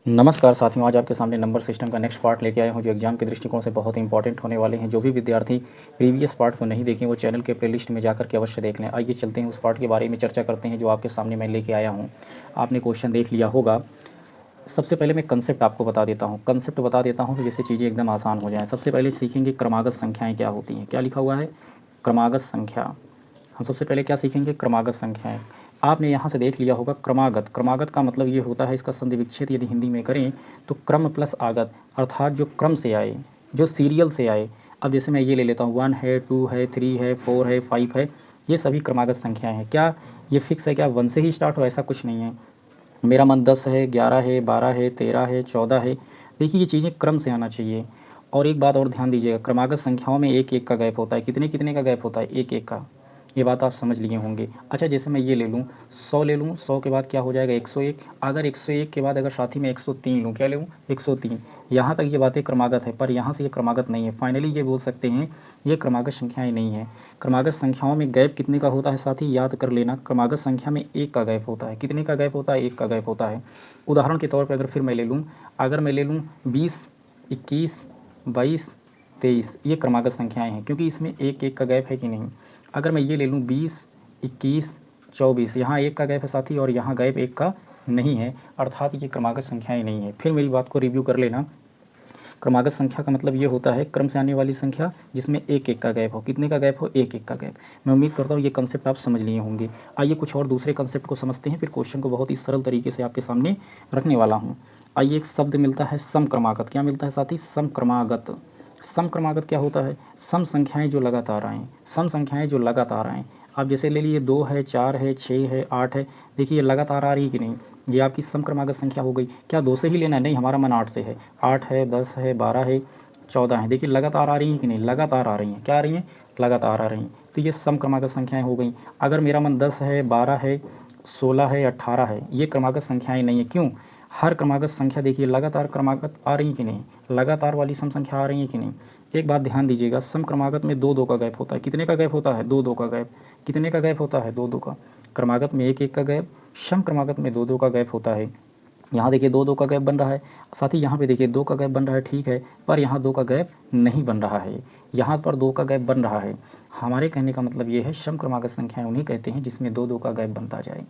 नमस्कार साथियों, आज आपके सामने नंबर सिस्टम का नेक्स्ट पार्ट लेके आया हूँ जो एग्जाम के दृष्टिकोण से बहुत ही इंपॉर्टेंट होने वाले हैं। जो भी विद्यार्थी प्रीवियस पार्ट को नहीं देखें वो चैनल के प्लेलिस्ट में जाकर के अवश्य देख लें। आइए चलते हैं उस पार्ट के बारे में चर्चा करते हैं जो आपके सामने मैं लेके आया हूँ। आपने क्वेश्चन देख लिया होगा। सबसे पहले मैं कंसेप्ट आपको बता देता हूँ, कंसेप्ट बता देता हूँ जिससे चीज़ें एकदम आसान हो जाएँ। सबसे पहले सीखेंगे क्रमागत संख्याएँ क्या होती हैं। क्या लिखा हुआ है? क्रमागत संख्या। हम सबसे पहले क्या सीखेंगे? क्रमागत संख्याएँ। आपने यहाँ से देख लिया होगा क्रमागत। क्रमागत का मतलब ये होता है, इसका संधि विच्छेद यदि हिंदी में करें तो क्रम प्लस आगत, अर्थात जो क्रम से आए, जो सीरियल से आए। अब जैसे मैं ये ले लेता हूँ 1 है, 2 है, 3 है, 4 है, 5 है, ये सभी क्रमागत संख्याएँ हैं। क्या ये फिक्स है? क्या 1 से ही स्टार्ट हो? ऐसा कुछ नहीं है। मेरा मन 10 है, 11 है, 12 है, 13 है, 14 है। देखिए ये चीज़ें क्रम से आना चाहिए। और एक बात और ध्यान दीजिएगा, क्रमागत संख्याओं में एक एक का गैप होता है। कितने कितने का गैप होता है? एक एक का। ये बात आप समझ लिए होंगे। अच्छा, जैसे मैं ये ले लूँ 100 ले लूँ, 100 के बाद क्या हो जाएगा? 101। अगर 101 के बाद अगर साथ ही में 103 लूँ, क्या लूँ? 103। यहाँ तक ये बातें क्रमागत है, पर यहाँ से ये क्रमागत नहीं है। फाइनली ये बोल सकते हैं ये क्रमागत संख्याएँ नहीं है। क्रमागत संख्याओं में गैप कितने का होता है साथी? याद कर लेना, क्रमागत संख्या में एक का गैप होता है। कितने का गैप होता है? एक का गैप होता है। उदाहरण के तौर पर अगर फिर मैं ले लूँ, अगर मैं ले लूँ 20, 21, 22, 23, ये क्रमागत संख्याएँ हैं क्योंकि इसमें एक एक का गैप है कि नहीं। अगर मैं ये ले लूँ 20, 21, 24, यहाँ एक का गैप है साथी और यहाँ गैप एक का नहीं है, अर्थात ये क्रमागत संख्याएँ नहीं है। फिर मेरी बात को रिव्यू कर लेना। क्रमागत संख्या का मतलब ये होता है क्रम से आने वाली संख्या जिसमें एक एक का गैप हो। कितने का गैप हो? एक एक का गैप। मैं उम्मीद करता हूँ ये कंसेप्ट आप समझ लिए होंगे। आइए कुछ और दूसरे कंसेप्ट को समझते हैं, फिर क्वेश्चन को बहुत ही सरल तरीके से आपके सामने रखने वाला हूँ। आइए, एक शब्द मिलता है सम क्रमागत। क्या मिलता है साथी? सम क्रमागत। सम क्रमागत क्या होता है? सम संख्याएँ जो लगातार आएँ, सम संख्याएँ जो लगातार आएँ। आप जैसे ले लीजिए 2 है, 4 है, 6 है, 8 है। देखिए ये लगातार आ रही है कि नहीं, ये आपकी सम क्रमागत संख्या हो गई। क्या 2 से ही लेना है? नहीं, हमारा मन 8 से है। 8 है, 10 है, 12 है, 14 है। देखिए लगातार आ रही हैं कि नहीं? लगातार आ रही हैं। क्या आ रही हैं? लगातार आ रही हैं। तो ये सम क्रमागत संख्याएँ हो गई। अगर मेरा मन 10 है, 12 है, 16 है, 18 है, ये क्रमागत संख्याएँ नहीं है। क्यों? हर क्रमागत संख्या देखिए लगातार क्रमागत आ रही है कि नहीं, लगातार वाली सम संख्या आ रही है कि नहीं। एक बात ध्यान दीजिएगा, सम क्रमागत में दो दो का गैप होता है। कितने का गैप होता है? दो दो का गैप। कितने का गैप होता है? दो दो का। क्रमागत में एक एक का गैप, सम क्रमागत में दो दो का गैप होता है। यहाँ देखिए दो दो का गैप बन रहा है, साथ ही यहाँ पे देखिए दो का गैप बन रहा है, ठीक है, पर यहाँ दो का गैप नहीं बन रहा है, यहाँ पर दो का गैप बन रहा है। हमारे कहने का मतलब ये है सम क्रमागत संख्याएँ उन्हें कहते हैं जिसमें दो दो का गैप बनता जाए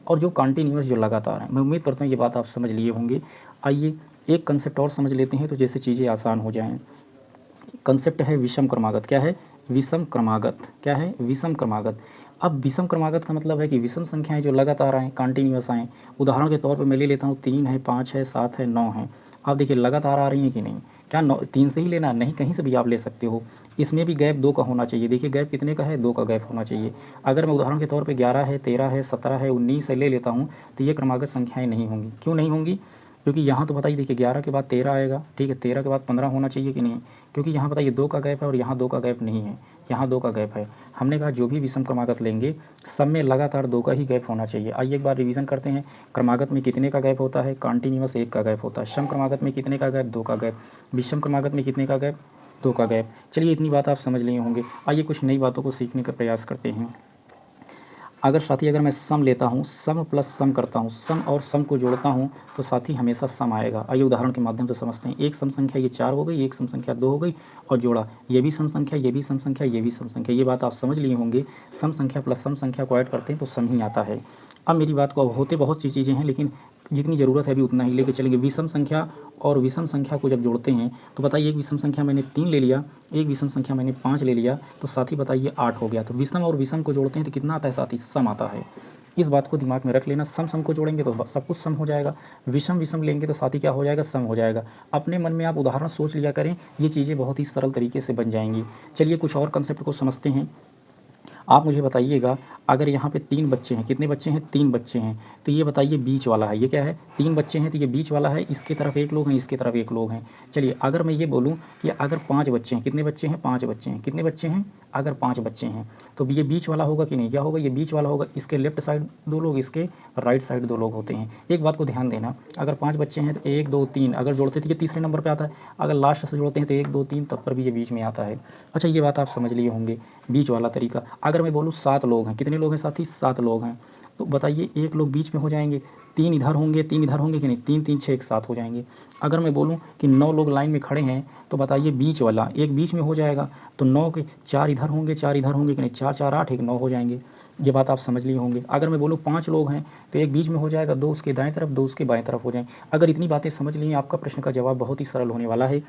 और जो कंटिन्यूअस, जो लगातार है। मैं उम्मीद करता हूँ ये बात आप समझ लिए होंगे। आइए एक कंसेप्ट और समझ लेते हैं तो जैसे चीज़ें आसान हो जाएँ। कंसेप्ट है विषम क्रमागत। क्या है? विषम क्रमागत। क्या है? विषम क्रमागत। अब विषम क्रमागत का मतलब है कि विषम संख्याएं जो लगातार आएँ, कंटिन्यूअस आएँ। उदाहरण के तौर पे मैं ले लेता हूँ 3 है, 5 है, 7 है, 9 है। आप देखिए लगातार आ रही हैं कि नहीं। क्या 9 3 से ही लेना? नहीं, कहीं से भी आप ले सकते हो। इसमें भी गैप 2 का होना चाहिए। देखिए गैप कितने का है? 2 का गैप होना चाहिए। अगर मैं उदाहरण के तौर पे 11 है, 13 है, 17 है, 19 है ले लेता हूँ तो ये क्रमागत संख्याएँ नहीं होंगी। क्यों नहीं होंगी? क्योंकि यहाँ तो बताइए, देखिए 11 के बाद 13 आएगा, ठीक है, 13 के बाद 15 होना चाहिए कि नहीं। क्योंकि यहाँ बताइए 2 का गैप है और यहाँ 2 का गैप नहीं है, यहाँ 2 का गैप है। हमने कहा जो भी विषम क्रमागत लेंगे सब में लगातार 2 का ही गैप होना चाहिए। आइए एक बार रिवीजन करते हैं। क्रमागत में कितने का गैप होता है? कंटिन्यूअस 1 का गैप होता है। सम क्रमागत में कितने का गैप? 2 का गैप। विषम क्रमागत में कितने का गैप? 2 का गैप। चलिए इतनी बात आप समझ लिए होंगे। आइए कुछ नई बातों को सीखने का प्रयास करते हैं। अगर साथी, अगर मैं सम लेता हूँ, सम प्लस सम करता हूँ, सम और सम को जोड़ता हूँ तो साथी हमेशा सम आएगा। आइए उदाहरण के माध्यम से समझते हैं। एक सम संख्या ये 4 हो गई, एक सम संख्या 2 हो गई और जोड़ा, ये भी सम संख्या, ये भी सम संख्या, ये भी सम संख्या। ये बात आप समझ लिए होंगे। सम संख्या प्लस सम संख्या को ऐड करते हैं तो सम ही आता है। अब मेरी बात को, अब होते बहुत सी चीज़ें हैं लेकिन जितनी ज़रूरत है अभी उतना ही लेके चलेंगे। विषम संख्या और विषम संख्या को जब जोड़ते हैं तो बताइए, एक विषम संख्या मैंने 3 ले लिया, एक विषम संख्या मैंने 5 ले लिया, तो साथी बताइए 8 हो गया। तो विषम और विषम को जोड़ते हैं तो कितना आता है साथी? सम आता है। इस बात को दिमाग में रख लेना। सम सम को जोड़ेंगे तो सब कुछ सम हो जाएगा, विषम विषम लेंगे तो साथी क्या हो जाएगा? सम हो जाएगा। अपने मन में आप उदाहरण सोच लिया करें, ये चीज़ें बहुत ही सरल तरीके से बन जाएंगी। चलिए कुछ और कंसेप्ट को समझते हैं। आप मुझे बताइएगा, अगर यहाँ पे 3 बच्चे हैं, कितने बच्चे हैं? 3 बच्चे हैं, तो ये बताइए बीच वाला है, ये क्या है? 3 बच्चे हैं तो ये बीच वाला है, इसके तरफ एक लोग हैं, इसके तरफ एक लोग हैं। चलिए अगर मैं ये बोलूँ कि अगर 5 बच्चे हैं, कितने बच्चे हैं? 5 बच्चे हैं। कितने बच्चे हैं? अगर 5 बच्चे हैं तो ये बीच वाला होगा कि नहीं? क्या होगा? ये बीच वाला होगा। इसके लेफ्ट साइड 2 लोग, इसके राइट साइड 2 लोग होते हैं। एक बात को ध्यान देना, अगर 5 बच्चे हैं तो 1 2 3 अगर जोड़ते तो ये तीसरे नंबर पर आता है, अगर लास्ट से जोड़ते हैं तो 1 2 3 तब पर भी ये बीच में आता है। अच्छा, ये बात आप समझ लिए होंगे, बीच वाला तरीका। अगर मैं बोलूँ 7 लोग हैं, कितने लोग हैं साथी? 7 लोग हैं, तो बताइए एक लोग बीच में हो जाएंगे, 3 इधर होंगे, 3 इधर होंगे कि नहीं, 3 3 6 एक साथ हो जाएंगे। अगर मैं बोलूँ कि 9 लोग लाइन में खड़े हैं तो बताइए बीच वाला एक बीच में हो जाएगा, तो 9 के 4 इधर होंगे, 4 इधर होंगे कि नहीं, 4 4 8 एक 9 हो जाएंगे। ये बात आप समझ लिए होंगे। अगर मैं बोलूँ 5 लोग हैं तो एक बीच में हो जाएगा, 2 उसके दाएं तरफ, 2 उसके बाएं तरफ हो जाएंगे। अगर इतनी बातें समझ ली आपका प्रश्न का जवाब बहुत ही सरल होने वाला है।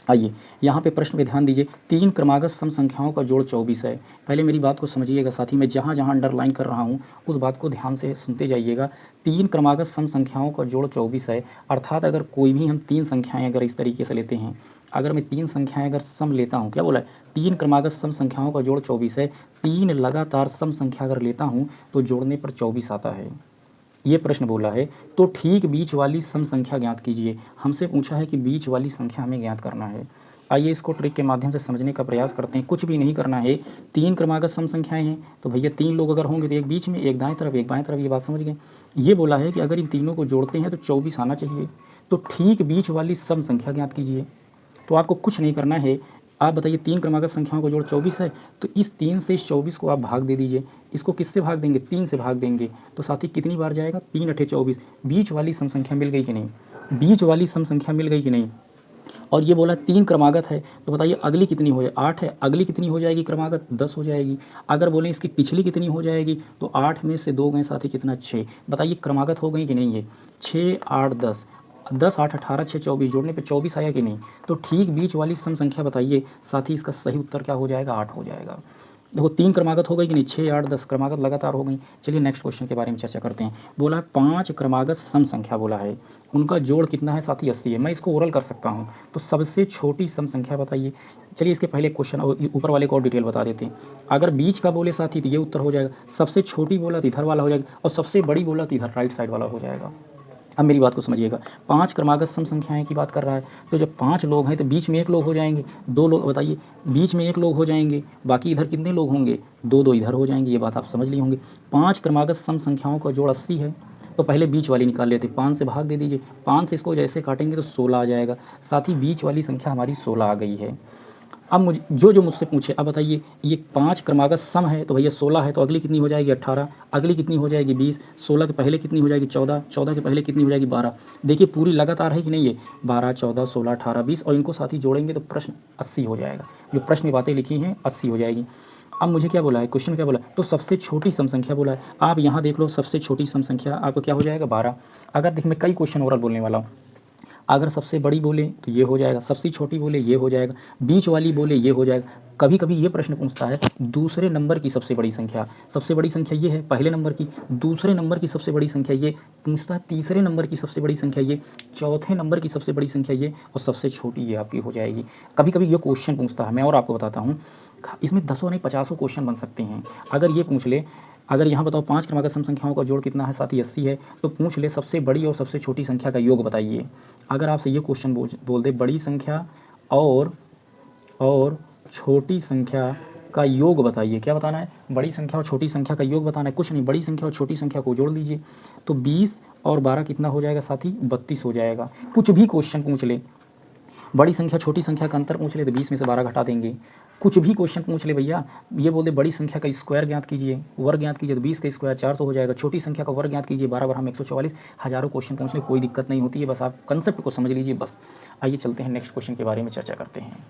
आइए यहाँ पे प्रश्न पे ध्यान दीजिए। 3 क्रमागत सम संख्याओं का जोड़ 24 है। पहले मेरी बात को समझिएगा साथी, मैं जहाँ जहाँ अंडरलाइन कर रहा हूँ उस बात को ध्यान से सुनते जाइएगा। 3 क्रमागत सम संख्याओं का जोड़ 24 है, अर्थात अगर कोई भी हम 3 संख्याएँ अगर इस तरीके से लेते हैं, अगर मैं 3 संख्याएँ अगर सम लेता हूँ, क्या बोला है, 3 क्रमागत सम संख्याओं का जोड़ 24 है, 3 लगातार सम संख्या अगर लेता हूँ तो जोड़ने पर 24 आता है। ये प्रश्न बोला है तो ठीक बीच वाली सम संख्या ज्ञात कीजिए। हमसे पूछा है कि बीच वाली संख्या हमें ज्ञात करना है। आइए इसको ट्रिक के माध्यम से समझने का प्रयास करते हैं। कुछ भी नहीं करना है, 3 क्रमागत सम संख्याएं हैं तो भैया 3 लोग अगर होंगे तो एक बीच में, एक दाएं तरफ, एक बाएं तरफ। ये बात समझ गए। ये बोला है कि अगर इन तीनों को जोड़ते हैं तो 24 आना चाहिए, तो ठीक बीच वाली सम संख्या ज्ञात कीजिए। तो आपको कुछ नहीं करना है, आप बताइए 3 क्रमागत संख्याओं का जोड़ 24 है, तो इस 3 से इस 24 को आप भाग दे दीजिए। इसको किससे भाग देंगे, 3 से भाग देंगे, तो साथ ही कितनी बार जाएगा, 3 अठे 24। बीच वाली सम संख्या मिल गई कि नहीं, बीच वाली सम संख्या मिल गई कि नहीं। और ये बोला 3 क्रमागत है, तो बताइए अगली कितनी हो जाए, 8 है, अगली कितनी हो जाएगी क्रमागत, 10 हो जाएगी। अगर बोलें इसकी पिछली कितनी हो जाएगी, तो 8 में से 2 गए साथ ही कितना, 6। बताइए क्रमागत हो गई कि नहीं, ये 6 8 10, 10 8 18 6 24, जोड़ने पे 24 आया कि नहीं। तो ठीक बीच वाली सम संख्या बताइए, साथ ही इसका सही उत्तर क्या हो जाएगा, 8 हो जाएगा। देखो 3 क्रमागत हो गई कि नहीं, 6 8 10 क्रमागत लगातार हो गई। चलिए नेक्स्ट क्वेश्चन के बारे में चर्चा करते हैं। बोला है 5 क्रमागत सम संख्या बोला है, उनका जोड़ कितना है साथी, 80 है। मैं इसको ओरल कर सकता हूँ, तो सबसे छोटी सम संख्या बताइए। चलिए इसके पहले क्वेश्चन ऊपर वाले को और डिटेल बता देते हैं। अगर बीच का बोले साथी तो ये उत्तर हो जाएगा, सबसे छोटी बोला तो इधर वाला हो जाएगा, और सबसे बड़ी बोला तो इधर राइट साइड वाला हो जाएगा। अब मेरी बात को समझिएगा, 5 क्रमागत सम संख्याएं की बात कर रहा है, तो जब 5 लोग हैं तो बीच में 1 लोग हो जाएंगे, 2 लोग, बताइए बीच में 1 लोग हो जाएंगे, बाकी इधर कितने लोग होंगे, 2 2 इधर हो जाएंगे। ये बात आप समझ लिए होंगे। 5 क्रमागत सम संख्याओं का जोड़ 80 है, तो पहले बीच वाली निकाल लेते, 5 से भाग दे दीजिए, 5 से इसको जैसे काटेंगे तो 16 आ जाएगा। साथ ही बीच वाली संख्या हमारी 16 आ गई है। अब मुझे जो मुझसे पूछे, अब बताइए ये 5 क्रमागत सम है, तो भैया 16 है, तो अगली कितनी हो जाएगी, 18, अगली कितनी हो जाएगी, 20, 16 के पहले कितनी हो जाएगी, 14, 14 के पहले कितनी हो जाएगी, 12। देखिए पूरी लगातार है कि नहीं, ये 12 14 16 18 20, और इनको साथ ही जोड़ेंगे तो प्रश्न 80 हो जाएगा। जो प्रश्न में बातें लिखी हैं 80 हो जाएगी। अब मुझे क्या बोला है, क्वेश्चन क्या बोला, तो सबसे छोटी सम संख्या बोला है। आप यहाँ देख लो, सबसे छोटी सम संख्या आपको क्या हो जाएगा, 12। अगर देखिए मैं कई क्वेश्चन ओरल बोलने वाला हूँ, अगर सबसे बड़ी बोले तो ये हो जाएगा, सबसे छोटी बोले ये हो जाएगा, बीच वाली बोले ये हो जाएगा। कभी कभी ये प्रश्न पूछता है दूसरे नंबर की सबसे बड़ी संख्या, सबसे बड़ी संख्या ये है पहले नंबर की, दूसरे नंबर की सबसे बड़ी संख्या ये, पूछता है तीसरे नंबर की सबसे बड़ी संख्या ये, चौथे नंबर की सबसे बड़ी संख्या ये, और सबसे छोटी ये आपकी हो जाएगी। कभी कभी ये क्वेश्चन पूछता है। मैं और आपको बताता हूँ, इसमें 10 नहीं 50 क्वेश्चन बन सकते हैं। अगर ये पूछ ले, अगर यहाँ बताओ 5 क्रमागत सम संख्याओं का जोड़ कितना है, साथ ही 80 है, तो पूछ ले सबसे बड़ी और सबसे छोटी संख्या का योग बताइए। अगर आपसे ये क्वेश्चन बोल दे बड़ी संख्या और छोटी संख्या का योग बताइए, क्या बताना है, बड़ी संख्या और छोटी संख्या का योग बताना है। कुछ नहीं, बड़ी संख्या और छोटी संख्या को जोड़ दीजिए, तो 20 और 12 कितना हो जाएगा साथी, 32 हो जाएगा। कुछ भी क्वेश्चन पूछ ले, बड़ी संख्या छोटी संख्या का अंतर पूछ ले तो 20 में से 12 घटा देंगे। कुछ भी क्वेश्चन पूछ ले भैया, ये बोल दे बड़ी संख्या का स्क्वायर ज्ञात कीजिए, वर्ग ज्ञात कीजिए, तो 20 का स्क्वायर 400 हो जाएगा। छोटी संख्या का वर्ग ज्ञात कीजिए, 12 बार हम 144। हज़ारों क्वेश्चन पूछ ले, कोई दिक्कत नहीं होती है, बस आप कंसेप्ट को समझ लीजिए बस। आइए चलते हैं नेक्स्ट क्वेश्चन के बारे में चर्चा करते हैं।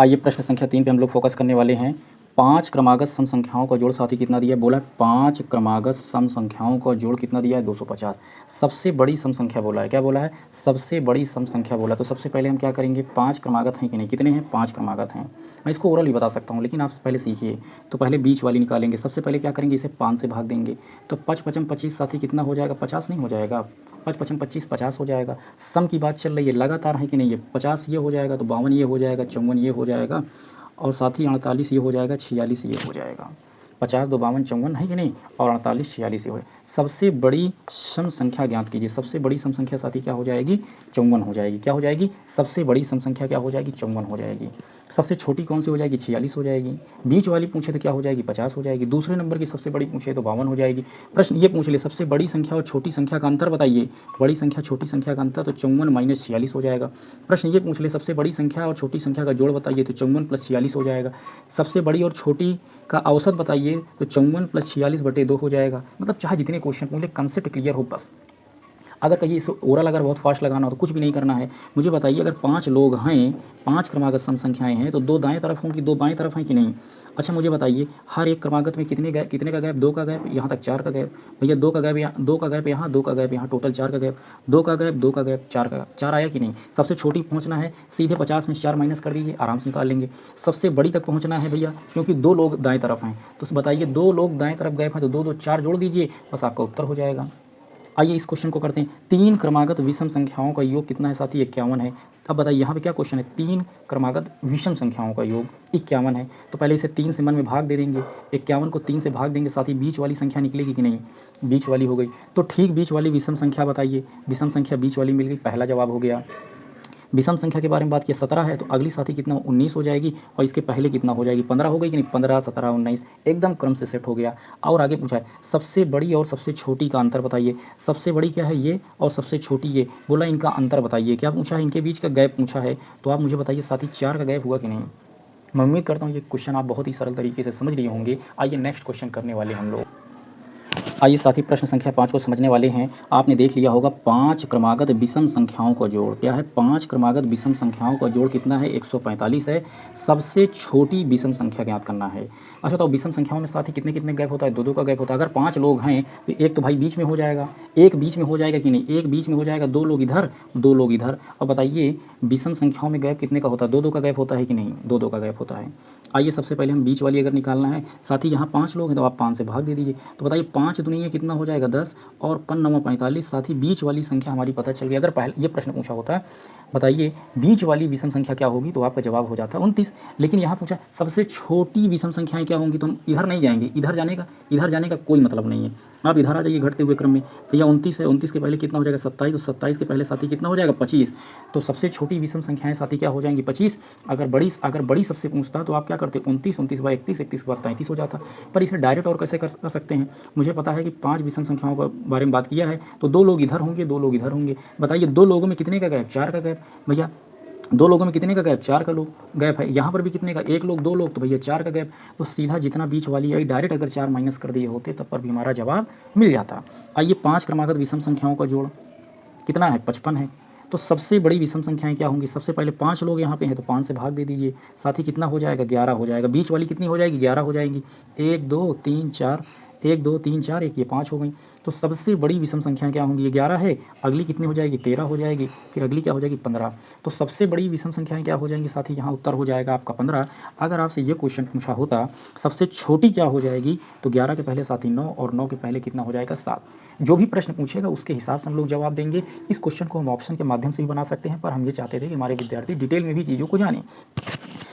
आइए प्रश्न संख्या 3 पे हम लोग फोकस करने वाले हैं। 5 क्रमागत सम संख्याओं का जोड़ साथी कितना दिया है, बोला 5 क्रमागत सम संख्याओं का जोड़ कितना दिया है, 250। सबसे बड़ी सम संख्या बोला है, क्या बोला है, सबसे बड़ी सम संख्या बोला। तो सबसे पहले हम क्या करेंगे, 5 क्रमागत हैं कि नहीं, कितने हैं, 5 क्रमागत हैं। मैं इसको ओरल भी बता सकता हूँ, लेकिन आप पहले सीखिए। तो पहले बीच वाली निकालेंगे, सबसे पहले क्या करेंगे, इसे 5 से भाग देंगे, तो 5 5 25 साथी कितना हो जाएगा, 50 नहीं हो जाएगा, 5 5 25 50 हो जाएगा। सम की बात चल रही है, लगातार है कि नहीं, ये 50 ये हो जाएगा, तो 52 ये हो जाएगा, 54 ये हो जाएगा, और साथ ही 48 ये हो जाएगा, 46 ये हो जाएगा। 50 2 52 54 है कि नहीं, और 48 46 ये हो। सबसे बड़ी सम संख्या ज्ञात कीजिए। सबसे बड़ी सम संख्या साथी क्या हो जाएगी, 54 हो जाएगी। क्या हो जाएगी, सबसे बड़ी सम संख्या क्या हो जाएगी, 54 हो जाएगी। सबसे छोटी कौन सी हो जाएगी, 46 हो जाएगी। बीच वाली पूछे तो क्या हो जाएगी, 50 हो जाएगी। दूसरे नंबर की सबसे बड़ी पूछे तो 52 हो जाएगी। प्रश्न ये पूछ ले सबसे बड़ी संख्या और छोटी संख्या का अंतर बताइए, बड़ी संख्या छोटी संख्या का अंतर, तो 54 माइनस 46 हो जाएगा। प्रश्न ये पूछ ले सबसे बड़ी संख्या और छोटी संख्या का जोड़ बताइए, तो 54 प्लस 46 हो जाएगा। सबसे बड़ी और छोटी का औसत बताइए तो 54 + 46/2 हो जाएगा। मतलब चाहे जितने क्वेश्चन पूछ ले, कंसेप्ट क्लियर हो बस। अगर कहिए इसे ओरल अगर बहुत फास्ट लगाना हो तो कुछ भी नहीं करना है। मुझे बताइए अगर 5 लोग हैं, 5 क्रमागत सम संख्याएँ हैं, तो 2 दाएँ तरफ होंगी, 2 बाएँ तरफ हैं कि नहीं? अच्छा मुझे बताइए हर एक क्रमागत में कितने का गैप? 2 का गैप, यहाँ तक 4 का गैप। भैया 2 का गैप यहाँ, 2 का गैप यहाँ, 2 का गैप यहाँ, टोटल 4 का गैप। 2 का गैप, 2 का गैप, 4 आया कि नहीं? सबसे छोटी पहुँचना है, सीधे 50 में से 4 माइनस कर दीजिए, आराम से निकाल लेंगे। सबसे बड़ी तक पहुँचना है भैया, क्योंकि 2 लोग दाएँ तरफ हैं, तो बताइए 2 लोग दाएँ तरफ गैप हैं, तो 2 2 4 जोड़ दीजिए, बस आपका उत्तर हो जाएगा। आइए इस क्वेश्चन को करते हैं। 3 क्रमागत विषम संख्याओं का योग कितना है साथी? 51 है। अब बताइए यहाँ पे क्या क्वेश्चन है? 3 क्रमागत विषम संख्याओं का योग 51 है, तो पहले इसे 3 से मन में भाग दे देंगे। 51 को 3 से भाग देंगे, साथ ही बीच वाली संख्या निकलेगी कि नहीं? बीच वाली हो गई, तो ठीक बीच वाली विषम संख्या बताइए। विषम संख्या बीच वाली मिल गई, पहला जवाब हो गया। विषम संख्या के बारे में बात किया, 17 है, तो अगली साथी कितना? 19 हो जाएगी, और इसके पहले कितना हो जाएगी? 15 हो गई कि नहीं? 15, 17, 19 एकदम क्रम से सेट हो गया। और आगे पूछा है सबसे बड़ी और सबसे छोटी का अंतर बताइए। सबसे बड़ी क्या है? ये, और सबसे छोटी ये। बोला इनका अंतर बताइए। क्या पूछा है? इनके बीच का गैप पूछा है। तो आप मुझे बताइए साथी 4 का गैप हुआ कि नहीं? मैं उम्मीद करता हूँ ये क्वेश्चन आप बहुत ही सरल तरीके से समझ लिए होंगे। आइए नेक्स्ट क्वेश्चन करने वाले हम लोग। आइए साथी प्रश्न संख्या 5 को समझने वाले हैं। आपने देख लिया होगा 5 क्रमागत विषम संख्याओं का जोड़ क्या है? 5 क्रमागत विषम संख्याओं का जोड़ कितना है? 145 है। सबसे छोटी विषम संख्या ज्ञात करना है। अच्छा तो विषम संख्याओं में साथी कितने कितने गैप होता है? 2 2 का गैप होता है। अगर 5 लोग हैं तो एक तो भाई बीच में हो जाएगा, एक बीच में हो जाएगा कि नहीं? एक बीच में हो जाएगा, 2 लोग इधर, 2 लोग इधर। और बताइए विषम संख्याओं में गैप कितने का होता है? 2 2 का गैप होता है कि नहीं? 2 2 का गैप होता है। आइए सबसे पहले हम बीच वाली अगर निकालना है, साथी यहाँ 5 लोग हैं तो आप 5 से भाग दे दीजिए। तो बताइए 5 दूनी कितना हो जाएगा? 10, और 5 9 45। साथ ही बीच वाली संख्या हमारी पता चल गई। अगर पहले ये प्रश्न पूछा होता है बताइए बीच वाली विषम संख्या क्या होगी, तो आपका जवाब हो जाता है 29। लेकिन यहाँ पूछा सबसे छोटी विषम संख्याएं क्या होंगी, तो हम इधर नहीं जाएंगे। इधर जाने का कोई मतलब नहीं है। आप इधर आ जाइए घटते हुए क्रम में। भैया 29 है, 29 के पहले कितना हो जाएगा? 27, तो 27 के पहले साथी कितना हो जाएगा? 25। तो सबसे छोटी विषम संख्याएं साथी क्या हो जाएंगी? 25। अगर बड़ी सबसे पूछता तो आप क्या करते? 29, 29 बाई 31, 31 के बाद 33 हो जाता। पर इसे डायरेक्ट और कैसे कर सकते हैं? मुझे पता है कि 5 विषम संख्याओं के बारे में बात किया है, तो 2 लोग इधर होंगे, 2 लोग इधर होंगे। बताइए 2 लोगों में कितने का गैप? 4 का गैप। भैया 2 लोगों में कितने का गैप? 4 का गैप है। यहाँ पर भी कितने का? 1 लोग, 2 लोग, तो भैया 4 का गैप। तो सीधा जितना बीच वाली आई डायरेक्ट अगर 4 माइनस कर दिए होते तब पर भी हमारा जवाब मिल जाता। आइए 5 क्रमागत विषम संख्याओं का जोड़ कितना है? 55 है। तो सबसे बड़ी विषम संख्याएं क्या होंगी? सबसे पहले 5 लोग यहाँ पे हैं तो 5 से भाग दे दीजिए। साथ ही कितना हो जाएगा? 11 हो जाएगा। बीच वाली कितनी हो जाएगी? 11 हो जाएगी। 1 2 3 4, 1 2 3 4, एक ये 5 हो गई। तो सबसे बड़ी विषम संख्या क्या होंगी? ये 11 है। अगली कितनी हो जाएगी? 13 हो जाएगी। फिर अगली क्या हो जाएगी? 15। तो सबसे बड़ी विषम संख्याएं क्या हो जाएंगी साथी? यहाँ उत्तर हो जाएगा आपका 15। अगर आपसे ये क्वेश्चन पूछा होता सबसे छोटी क्या हो जाएगी, तो 11 के पहले साथी 9, और 9 के पहले कितना हो जाएगा? 7। जो भी प्रश्न पूछेगा उसके हिसाब से हम लोग जवाब देंगे। इस क्वेश्चन को हम ऑप्शन के माध्यम से भी बना सकते हैं, पर हम ये चाहते थे कि हमारे विद्यार्थी डिटेल में भी चीज़ों को जानें।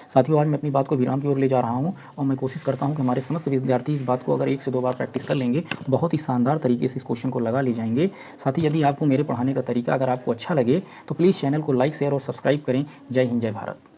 साथियों आज मैं अपनी बात को विराम की ओर ले जा रहा हूं, और मैं कोशिश करता हूं कि हमारे समस्त विद्यार्थी इस बात को अगर 1 से 2 बार प्रैक्टिस कर लेंगे तो बहुत ही शानदार तरीके से इस क्वेश्चन को लगा ले जाएंगे। साथ ही यदि आपको मेरे पढ़ाने का तरीका अगर आपको अच्छा लगे तो प्लीज़ चैनल को लाइक, शेयर और सब्सक्राइब करें। जय हिंद, जय भारत।